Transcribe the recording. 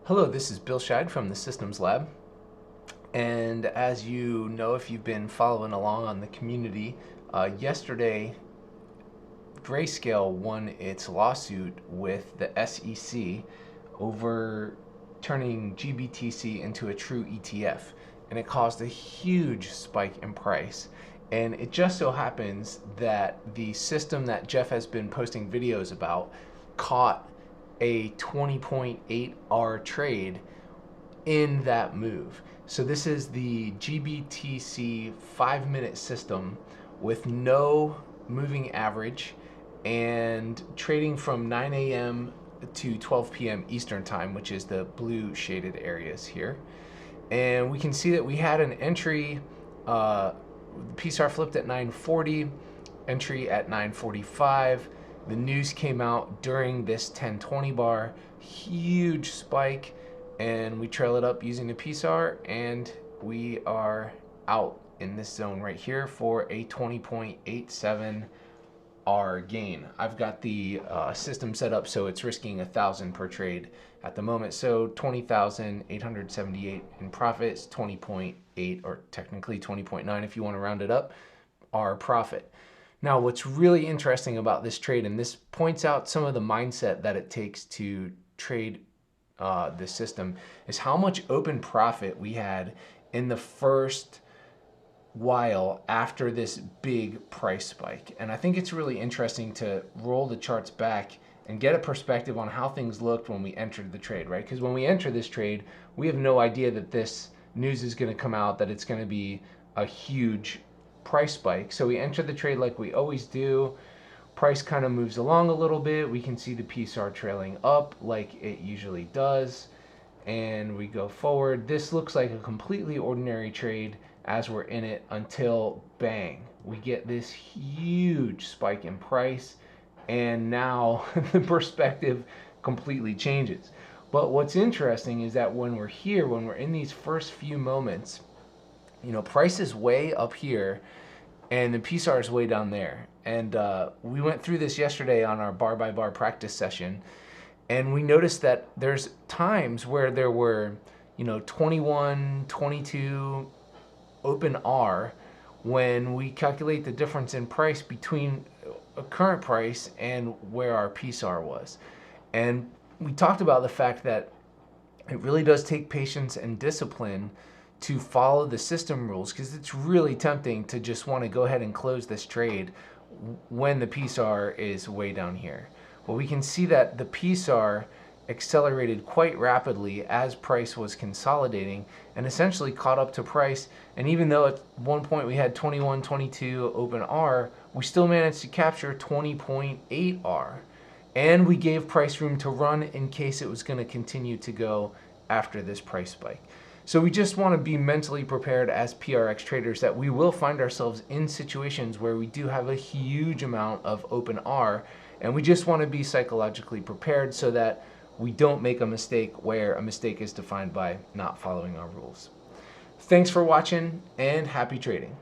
Hello, this is Bill Scheid from the Systems Lab. And as you know, if you've been following along on the community, yesterday Grayscale won its lawsuit with the SEC over turning GBTC into a true ETF. And it caused a huge spike in price. And it just so happens that the system that Jeff has been posting videos about caught a 20.8R trade in that move. So this is the GBTC 5-minute system with no moving average and trading from 9 a.m. to 12 p.m. Eastern time, which is the blue shaded areas here. And we can see that we had an entry, PSAR flipped at 9:40, entry at 9:45. The news came out during this 1020 bar, huge spike, and we trail it up using the PSAR, and we are out in this zone right here for a 20.87R gain. I've got the system set up so it's risking 1,000 per trade at the moment, so 20,878 in profits, 20.8 or technically 20.9 if you want to round it up, our profit. Now, what's really interesting about this trade, and this points out some of the mindset that it takes to trade this system, is how much open profit we had in the first while after this big price spike. And I think it's really interesting to roll the charts back and get a perspective on how things looked when we entered the trade, right? Because when we enter this trade, we have no idea that this news is going to come out, that it's going to be a huge price spike. So we enter the trade like we always do. Price kind of moves along a little bit. We can see the PSAR trailing up like it usually does. And we go forward. This looks like a completely ordinary trade as we're in it until bang, we get this huge spike in price. And now the perspective completely changes. But what's interesting is that when we're here, when we're in these first few moments, you know, price is way up here and the PSAR is way down there. And we went through this yesterday on our bar by bar practice session, and we noticed that there's times where there were, you know, 21, 22 open R when we calculate the difference in price between a current price and where our PSAR was. And we talked about the fact that it really does take patience and discipline to follow the system rules, because it's really tempting to just want to go ahead and close this trade when the PSAR is way down here. Well, we can see that the PSAR accelerated quite rapidly as price was consolidating and essentially caught up to price. And even though at one point we had 21, 22 open R, we still managed to capture 20.8 R. And we gave price room to run in case it was going to continue to go after this price spike. So we just want to be mentally prepared as PRX traders that we will find ourselves in situations where we do have a huge amount of open R, and we just want to be psychologically prepared so that we don't make a mistake where a mistake is defined by not following our rules. Thanks for watching and happy trading.